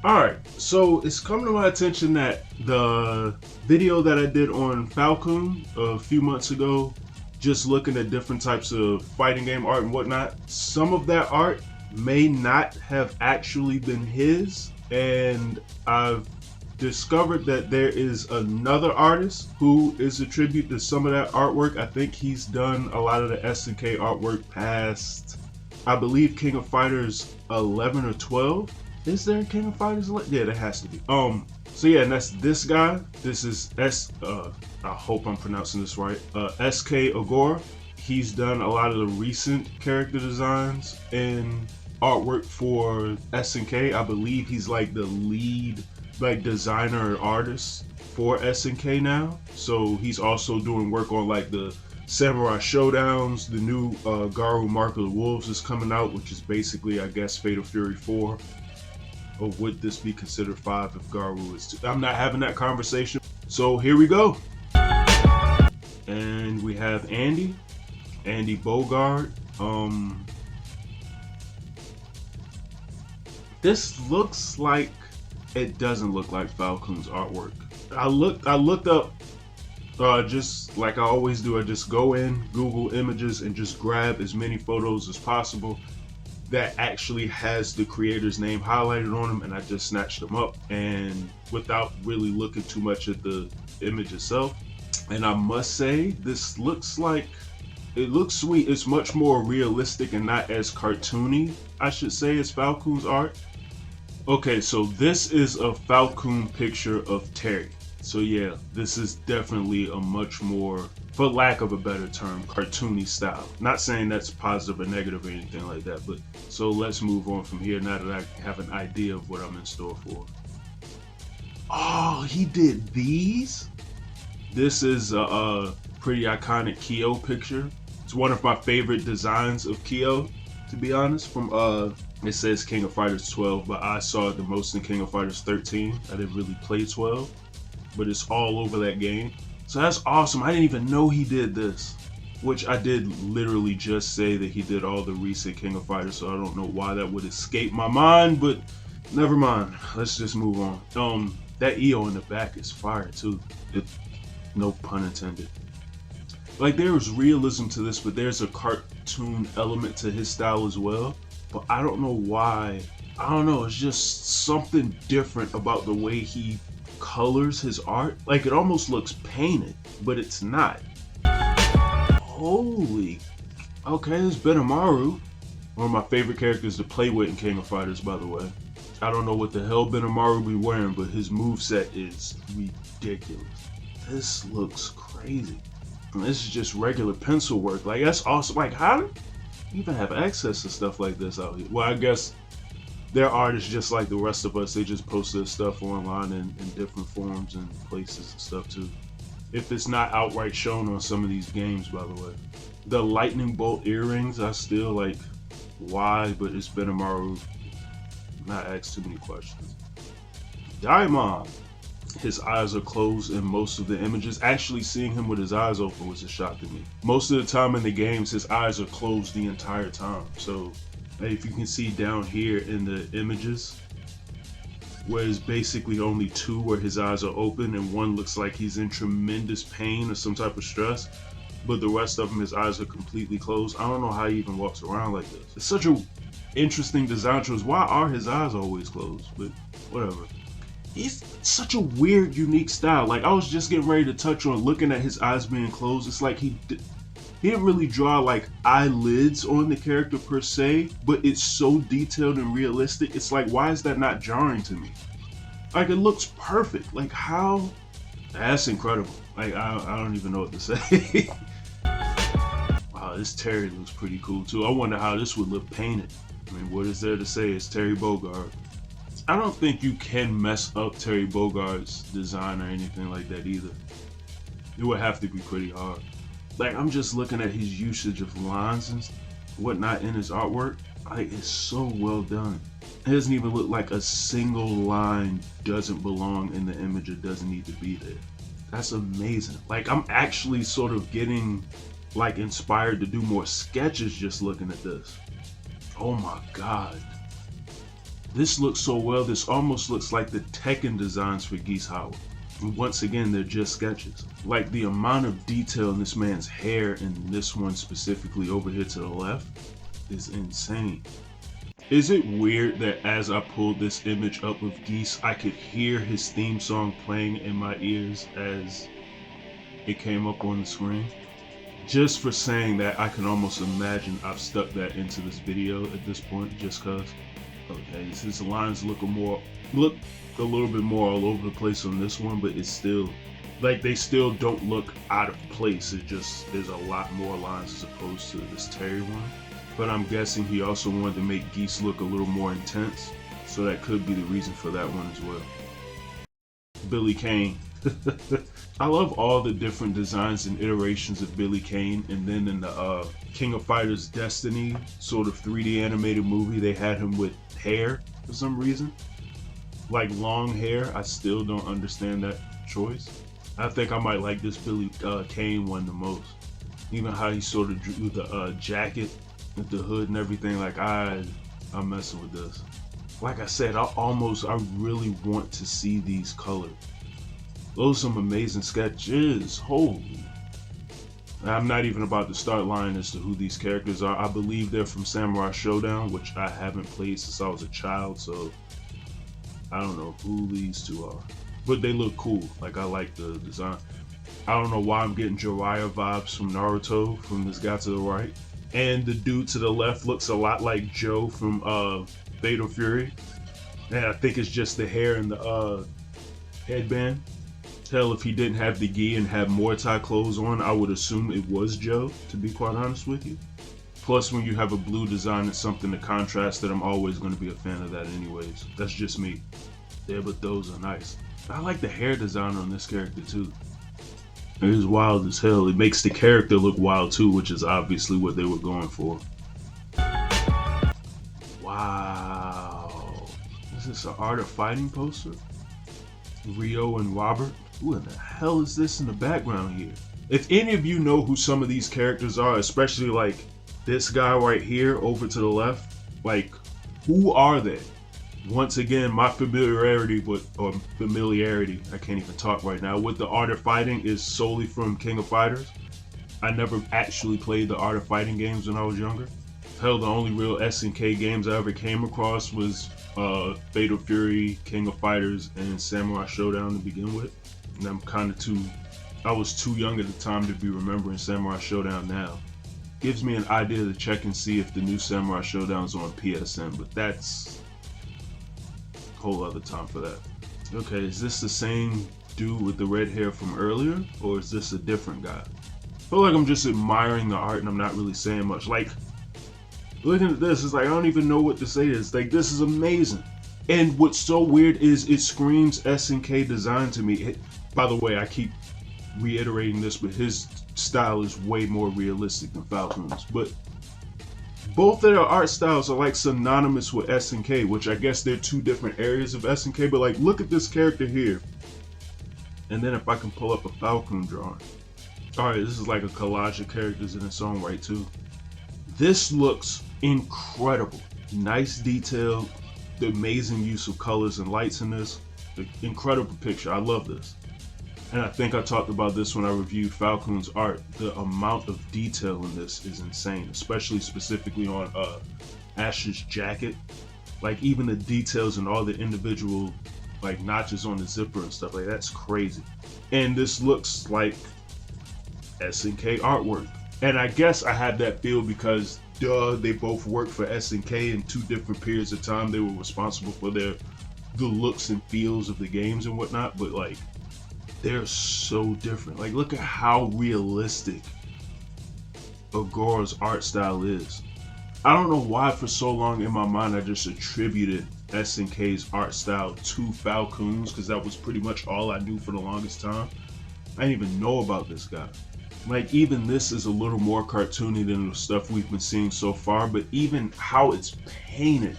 Alright, so it's come to my attention that the video that I did on FALCOON a few months ago, just looking at different types of fighting game art and whatnot, some of that art may not have actually been his, and I've discovered that there is another artist who is a tribute to some of that artwork. I think he's done a lot of the SNK artwork past, I believe, King of Fighters 11 or 12. Is there a King of Fighters 11? Yeah, there has to be. So yeah, and that's this guy. This is I hope I'm pronouncing this right. Eisuke Ogura. He's done a lot of the recent character designs and artwork for SNK. I believe he's like the lead like designer and artist for SNK now. So he's also doing work on like the Samurai Showdowns. The new Garou Mark of the Wolves is coming out, which is basically, I guess, Fatal Fury 4. Or would this be considered 5 if Garou is 2? I'm not having that conversation. So here we go. And we have Andy Bogard. This looks like, it doesn't look like FALCOON's artwork. I looked up, just like I always do, I just go in, Google images, and just grab as many photos as possible that actually has the creator's name highlighted on them, and I just snatched them up, and without really looking too much at the image itself. And I must say, this looks like, it looks sweet. It's much more realistic and not as cartoony, I should say, as FALCOON's art. Okay, so this is a FALCOON picture of Terry. So yeah, this is definitely a much more, for lack of a better term, cartoony style. Not saying that's positive or negative or anything like that, but so let's move on from here now that I have an idea of what I'm in store for. Oh, he did these? This is a pretty iconic G.O.A.T. picture. It's one of my favorite designs of G.O.A.T., to be honest, from it says King of Fighters 12, but I saw it the most in King of Fighters 13. I didn't really play 12, but it's all over that game. So that's awesome. I didn't even know he did this, which I did literally just say that he did all the recent King of Fighters, so I don't know why that would escape my mind, but never mind. Let's just move on. That EO in the back is fire too. No pun intended. Like, there is realism to this, but there's a cartoon element to his style as well. But I don't know why. I don't know, it's just something different about the way he colors his art. Like, it almost looks painted, but it's not. Holy. Okay, it's Benimaru. One of my favorite characters to play with in King of Fighters, by the way. I don't know what the hell Benimaru be wearing, but his moveset is ridiculous. This looks crazy. And this is just regular pencil work. Like, that's awesome. Like, how do you even have access to stuff like this out here? Well, I guess they're artists just like the rest of us. They just post their stuff online in different forms and places and stuff too. If it's not outright shown on some of these games, by the way. The lightning bolt earrings, I still like, why? But it's Benimaru. Not ask too many questions. Daimon. His eyes are closed in most of the images. Actually seeing him with his eyes open was a shock to me. Most of the time in the games, his eyes are closed the entire time. So if you can see down here in the images, where it's basically only 2 where his eyes are open and one looks like he's in tremendous pain or some type of stress, but the rest of him, his eyes are completely closed. I don't know how he even walks around like this. It's such a interesting design choice. Why are his eyes always closed? But whatever. It's such a weird, unique style. Like, I was just getting ready to touch on looking at his eyes being closed. It's like he didn't really draw like eyelids on the character per se, but it's so detailed and realistic. It's like, why is that not jarring to me? Like, it looks perfect. Like, how? That's incredible. Like, I don't even know what to say. Wow, this Terry looks pretty cool too. I wonder how this would look painted. I mean, what is there to say? It's Terry Bogard. I don't think you can mess up Terry Bogard's design or anything like that either. It would have to be pretty hard. Like, I'm just looking at his usage of lines and whatnot in his artwork. Like, it's so well done. It doesn't even look like a single line doesn't belong in the image or doesn't need to be there. That's amazing. Like, I'm actually sort of getting like inspired to do more sketches just looking at this. Oh my God. This looks so well. This almost looks like the Tekken designs for Geese Howard. Once again, they're just sketches. Like the amount of detail in this man's hair and this one specifically over here to the left is insane. Is it weird that as I pulled this image up of Geese, I could hear his theme song playing in my ears as it came up on the screen? Just for saying that, I can almost imagine I've stuck that into this video at this point just cause. Okay, his lines look a little bit more all over the place on this one, but it's still, like, they still don't look out of place. It just, there's a lot more lines as opposed to this Terry one. But I'm guessing he also wanted to make Geese look a little more intense, so that could be the reason for that one as well. Billy Kane. I love all the different designs and iterations of Billy Kane, and then in the King of Fighters Destiny sort of 3D animated movie, they had him with hair for some reason. Like long hair. I still don't understand that choice. I think I might like this Billy Kane one the most. Even how he sort of drew the jacket with the hood and everything. Like I'm messing with this. Like I said, I really want to see these colored. Those are some amazing sketches. Holy. I'm not even about to start lying as to who these characters are. I believe they're from Samurai Showdown, which I haven't played since I was a child, so I don't know who these two are. But they look cool. Like, I like the design. I don't know why I'm getting Jiraiya vibes from Naruto from this guy to the right. And the dude to the left looks a lot like Joe from Fatal Fury. And I think it's just the hair and the headband. Hell, if he didn't have the gi and had Muay Thai clothes on, I would assume it was Joe, to be quite honest with you. Plus, when you have a blue design, it's something to contrast that I'm always going to be a fan of that anyways. That's just me. Yeah, but those are nice. I like the hair design on this character too. It is wild as hell. It makes the character look wild too, which is obviously what they were going for. Wow. Is this an Art of Fighting poster? Rio and Robert? Who in the hell is this in the background here? If any of you know who some of these characters are, especially like this guy right here over to the left, like, who are they? Once again, my familiarity, I can't even talk right now, with the Art of Fighting is solely from King of Fighters. I never actually played the Art of Fighting games when I was younger. Hell, the only real SNK games I ever came across was Fatal Fury, King of Fighters, and Samurai Showdown to begin with. And I was too young at the time to be remembering Samurai Showdown now. Gives me an idea to check and see if the new Samurai Showdown's on PSN, but that's a whole other time for that. Okay, is this the same dude with the red hair from earlier, or is this a different guy? I feel like I'm just admiring the art and I'm not really saying much. Like, looking at this, it's like I don't even know what to say. It's like, this is amazing. And what's so weird is it screams SNK design to me. By the way, I keep reiterating this, but his style is way more realistic than FALCOON's. But both of their art styles are like synonymous with SNK, which I guess they're two different areas of SNK. But like, look at this character here. And then if I can pull up a FALCOON drawing. All right, this is like a collage of characters in its own right too. This looks incredible. Nice detail, the amazing use of colors and lights in this. The incredible picture. I love this. And I think I talked about this when I reviewed FALCOON's art. The amount of detail in this is insane, especially specifically on Ash's jacket. Like, even the details and all the individual like notches on the zipper and stuff, like that's crazy. And this looks like SNK artwork. And I guess I had that feel because they both worked for SNK in two different periods of time. They were responsible for the looks and feels of the games and whatnot, but like, they're so different. Like, look at how realistic Ogura's art style is. I don't know why for so long in my mind I just attributed SNK's art style to FALCOON's, because that was pretty much all I knew for the longest time. I didn't even know about this guy. Like, even this is a little more cartoony than the stuff we've been seeing so far, but even how it's painted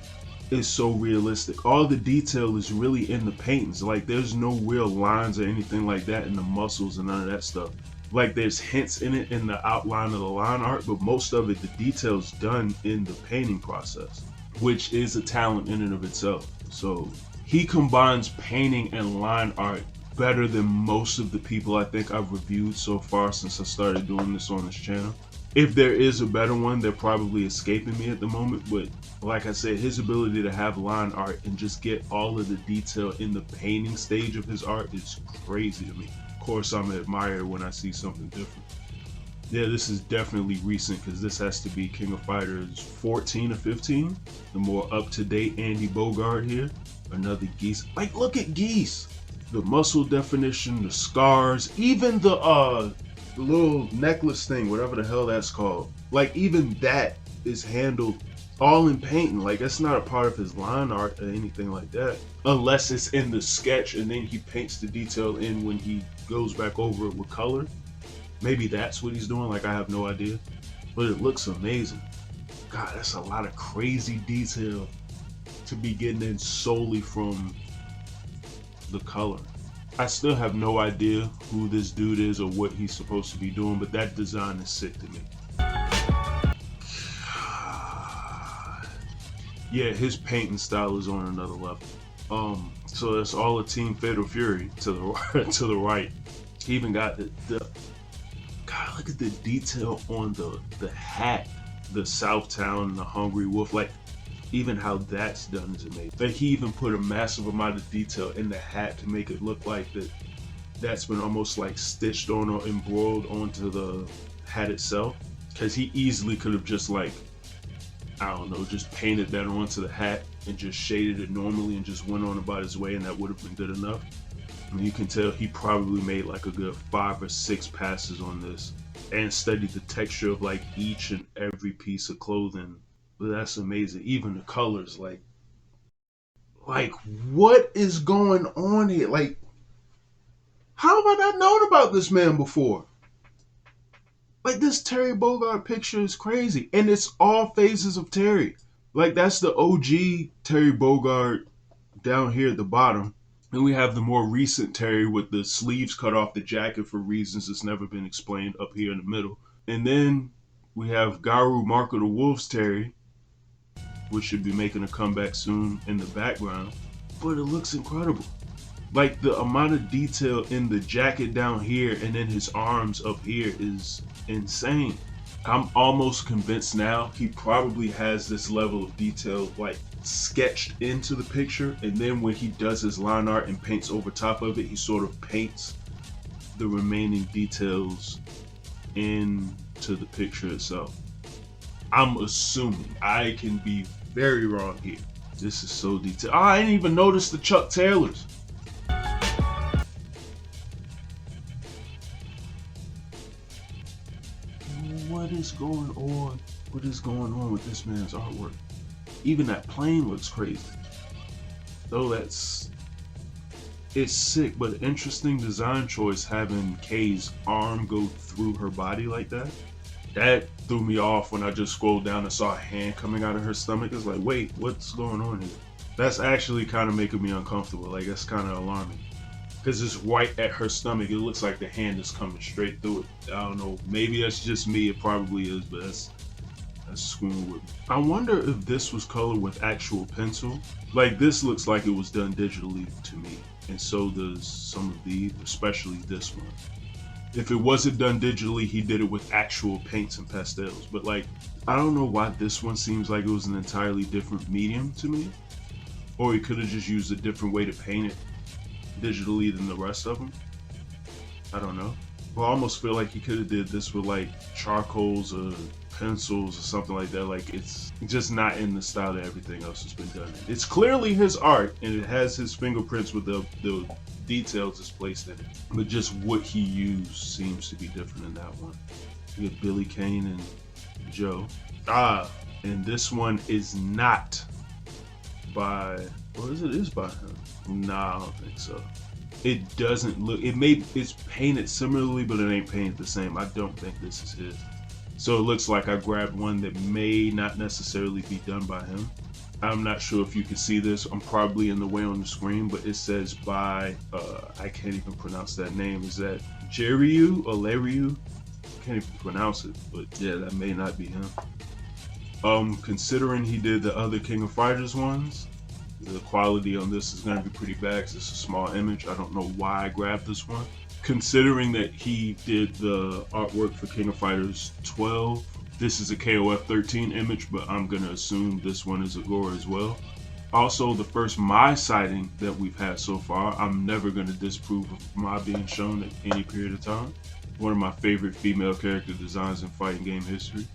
is so realistic. All the detail is really in the paintings. Like, there's no real lines or anything like that in the muscles and none of that stuff. Like, there's hints in it in the outline of the line art, but most of it, the detail's done in the painting process. which is a talent in and of itself. So he combines painting and line art better than most of the people I think I've reviewed so far since I started doing this on this channel. If there is a better one, they're probably escaping me at the moment, but like I said, his ability to have line art and just get all of the detail in the painting stage of his art is crazy to me. Of course, I'm an admirer when I see something different. Yeah, this is definitely recent because this has to be King of Fighters 14 or 15. The more up-to-date Andy Bogard here. Another Geese. Like, look at Geese. The muscle definition, the scars, even the little necklace thing, whatever the hell that's called. Like, even that is handled all in painting. Like, that's not a part of his line art or anything like that. Unless it's in the sketch and then he paints the detail in when he goes back over it with color. Maybe that's what he's doing, like I have no idea. But it looks amazing. God, that's a lot of crazy detail to be getting in solely from the color. I still have no idea who this dude is or what he's supposed to be doing, but that design is sick to me. Yeah, his painting style is on another level. So that's all a Team Fatal Fury to the to the right. He even got the God, look at the detail on the hat, the Southtown, the Hungry Wolf. Like, even how that's done is amazing. Like, he even put a massive amount of detail in the hat to make it look like that's been almost like stitched on or embroiled onto the hat itself. Because he easily could have just, like, I don't know, just painted that onto the hat and just shaded it normally and just went on about his way, and that would have been good enough. And you can tell he probably made like a good 5 or 6 passes on this and studied the texture of like each and every piece of clothing. But that's amazing. Even the colors, like what is going on here? Like, how have I not known about this man before? Like, this Terry Bogard picture is crazy. And it's all phases of Terry. Like, that's the OG Terry Bogard down here at the bottom. And we have the more recent Terry with the sleeves cut off the jacket for reasons that's never been explained up here in the middle. And then we have Garu Mark of the Wolves Terry, which should be making a comeback soon in the background. But it looks incredible. Like, the amount of detail in the jacket down here and then his arms up here is insane. I'm almost convinced now he probably has this level of detail like sketched into the picture, and then when he does his line art and paints over top of it, he sort of paints the remaining details into the picture itself. I'm assuming. I can be very wrong here. This is so detailed. Oh, I didn't even notice the Chuck Taylors. What is going on? What is going on with this man's artwork? Even that plane looks crazy. Though it's sick, but interesting design choice having Kay's arm go through her body like that. That threw me off when I just scrolled down and saw a hand coming out of her stomach. It's like, wait, what's going on here? That's actually kind of making me uncomfortable. Like, that's kind of alarming. Because it's right at her stomach. It looks like the hand is coming straight through it. I don't know. Maybe that's just me. It probably is, but that's screwing with me. I wonder if this was colored with actual pencil. Like, this looks like it was done digitally to me. And so does some of these, especially this one. If it wasn't done digitally, he did it with actual paints and pastels. But like, I don't know why this one seems like it was an entirely different medium to me. Or he could have just used a different way to paint it digitally than the rest of them. I don't know. But I almost feel like he could have did this with like charcoals or pencils or something like that. Like, it's just not in the style that everything else has been done in. It's clearly his art and it has his fingerprints with the details is placed in it. But just what he used seems to be different in that one. You get Billy Kane and Joe. And this one is not by, or is it by him? Nah, I don't think so. It doesn't look, it's painted similarly, but it ain't painted the same. I don't think this is his. So it looks like I grabbed one that may not necessarily be done by him. I'm not sure if you can see this. I'm probably in the way on the screen, but it says by, I can't even pronounce that name. Is that Jeriu or Leriu? I can't even pronounce it, but yeah, that may not be him. Considering he did the other King of Fighters ones, the quality on this is going to be pretty bad because it's a small image. I don't know why I grabbed this one. Considering that he did the artwork for King of Fighters 12, this is a KOF 13 image, but I'm going to assume this one is Ogura as well. Also, the first Mai sighting that we've had so far, I'm never going to disprove of Mai being shown at any period of time. One of my favorite female character designs in fighting game history.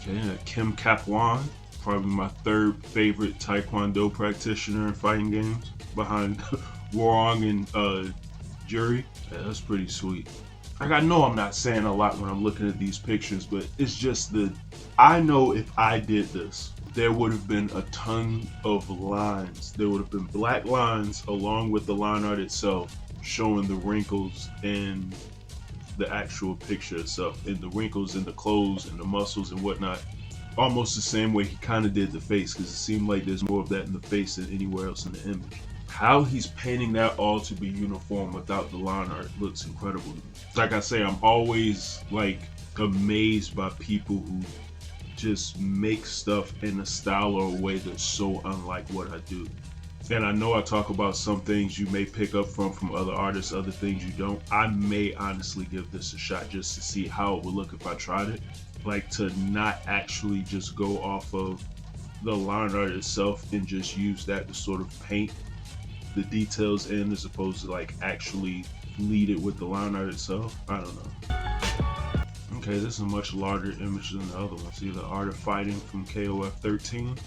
Okay, Kim Kapwan, probably my third favorite Taekwondo practitioner in fighting games, behind Warong and Jury. Yeah, that's pretty sweet. Like, I know I'm not saying a lot when I'm looking at these pictures, but it's just that I know if I did this, there would have been a ton of lines. There would have been black lines along with the line art itself showing the wrinkles in the actual picture itself, and the wrinkles in the clothes and the muscles and whatnot. Almost the same way he kind of did the face, because it seemed like there's more of that in the face than anywhere else in the image. How he's painting that all to be uniform without the line art looks incredible to me. Like I say, I'm always like amazed by people who just make stuff in a style or a way that's so unlike what I do. And I know I talk about some things you may pick up from other artists, other things you don't. I may honestly give this a shot just to see how it would look if I tried it. Like, to not actually just go off of the line art itself and just use that to sort of paint the details in, as opposed to like actually lead it with the line art itself. I don't know. Okay, this is a much larger image than the other one. See the art of fighting from KOF 13.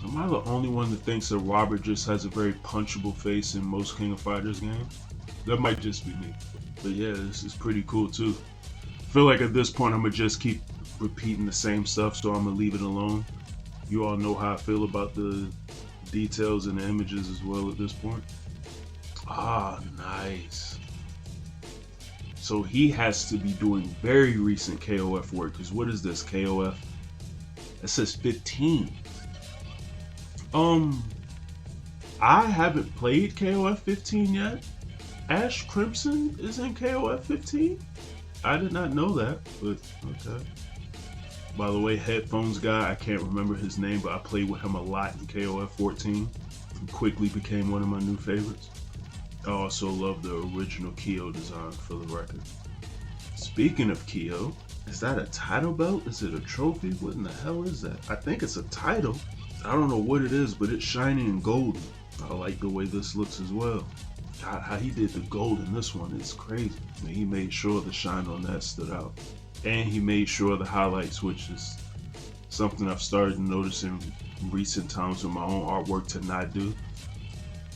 Am I the only one that thinks that Robert just has a very punchable face in most King of Fighters games? That might just be me. But yeah, this is pretty cool too. I feel like at this point I'm gonna just keep repeating the same stuff, so I'm gonna leave it alone. You all know how I feel about the details and the images as well at this point. Ah, nice. So he has to be doing very recent KOF work, because what is this, KOF? It says 15. I haven't played KOF 15 yet. Ash Crimson is in KOF 15? I did not know that, but okay. By the way, headphones guy, I can't remember his name, but I played with him a lot in KOF 14. He quickly became one of my new favorites. I also love the original G.O.A.T. design, for the record. Speaking of G.O.A.T., is that a title belt? Is it a trophy? What in the hell is that? I think it's a title. I don't know what it is, but it's shiny and golden. I like the way this looks as well. God, how he did the gold in this one is crazy. I mean, he made sure the shine on that stood out. And he made sure the highlights, which is something I've started to notice in recent times with my own artwork to not do.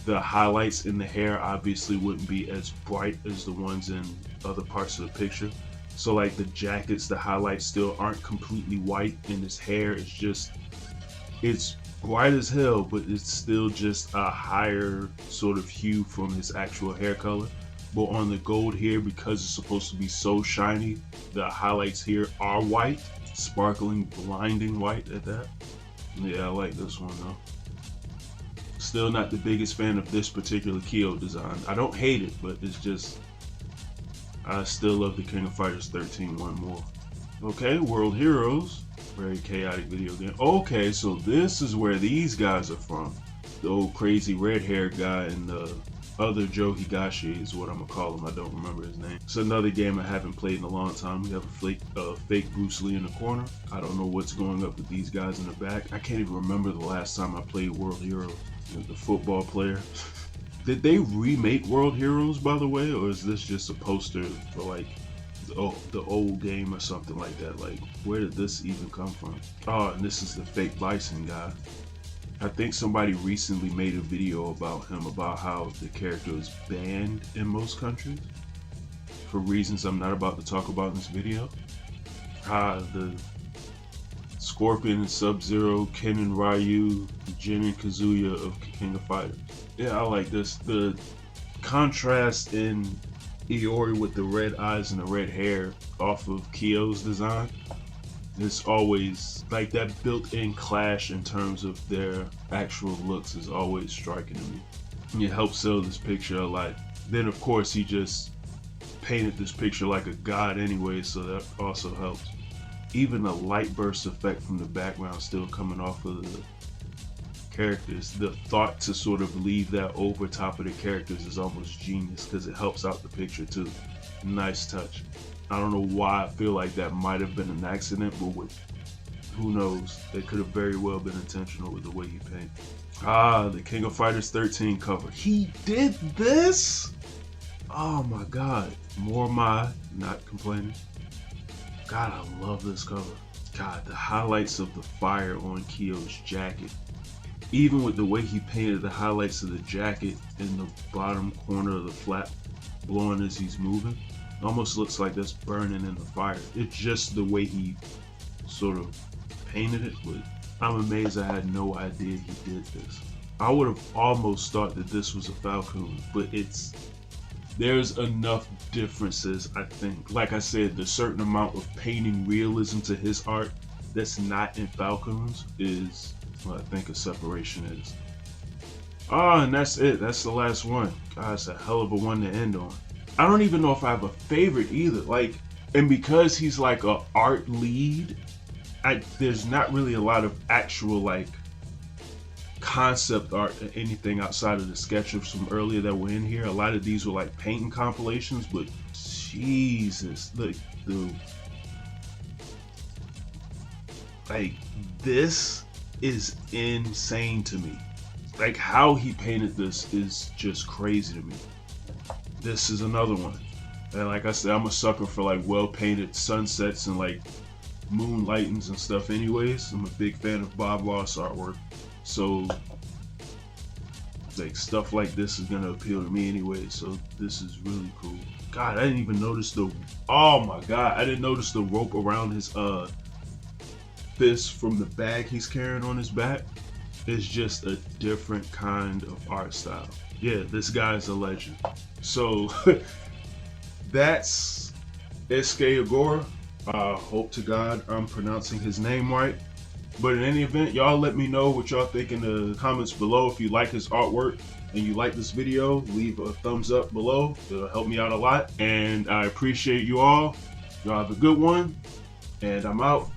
The highlights in the hair obviously wouldn't be as bright as the ones in other parts of the picture. So like the jackets, the highlights still aren't completely white, and his hair is just, it's white as hell, but it's still just a higher sort of hue from his actual hair color. But on the gold here, because it's supposed to be so shiny, the highlights here are white, sparkling, blinding white at that. Yeah, I like this one though. Still not the biggest fan of this particular G.O.A.T. design. I don't hate it, but it's just, I still love the King of Fighters 13 one more. Okay, World Heroes. Very chaotic video game. Okay, so this is where these guys are from. The old crazy red-haired guy and the other Joe Higashi is what I'm gonna call him. I don't remember his name. It's another game I haven't played in a long time. We have a fake Bruce Lee in the corner. I don't know what's going up with these guys in the back. I can't even remember the last time I played World Heroes. The football player. Did they remake World Heroes, by the way, or is this just a poster for like the old game or something like that? Like, where did this even come from? Oh, and this is the fake Bison guy. I think somebody recently made a video about him, about how the character is banned in most countries for reasons I'm not about to talk about in this video. The Scorpion and Sub-Zero, Ken and Ryu, Jin and Kazuya of King of Fighters. Yeah, I like this. The contrast in Iori with the red eyes and the red hair off of Kyo's design is always, like, that built-in clash in terms of their actual looks is always striking to me. It helps sell this picture a lot. Then of course he just painted this picture like a god anyway, so that also helps. even a light burst effect from the background still coming off of the characters. The thought to sort of leave that over top of the characters is almost genius because it helps out the picture too. Nice touch. I don't know why I feel like that might have been an accident, but with who knows, it could have very well been intentional with the way he painted. The King of Fighters 13 cover. He did this? Oh my god. More my not complaining. God, I love this cover. God, the highlights of the fire on Kyo's jacket. Even with the way he painted the highlights of the jacket in the bottom corner of the flap blowing as he's moving. It almost looks like that's burning in the fire. It's just the way he sort of painted it, but I'm amazed I had no idea he did this. I would have almost thought that this was a FALCOON, but there's enough differences, I think. Like I said, the certain amount of painting realism to his art that's not in FALCOONs is what I think a separation is. And that's it. That's the last one. God, it's a hell of a one to end on. I don't even know if I have a favorite either. Like, and because he's like a art lead, there's not really a lot of actual like concept art or anything outside of the sketches from earlier that were in here. A lot of these were like painting compilations, but Jesus, like this is insane to me. Like how he painted this is just crazy to me. This is another one. And like I said, I'm a sucker for like well painted sunsets and like moonlightings and stuff anyways. I'm a big fan of Bob Ross artwork. So like stuff like this is gonna appeal to me anyway. So this is really cool. God, I didn't even notice oh my god, I didn't notice the rope around his fist from the bag he's carrying on his back. It's just a different kind of art style. Yeah, this guy's a legend. So that's Eisuke Ogura. Hope to God I'm pronouncing his name right. But in any event, y'all let me know what y'all think in the comments below. If you like his artwork and you like this video, leave a thumbs up below. It'll help me out a lot. And I appreciate you all. Y'all have a good one. And I'm out.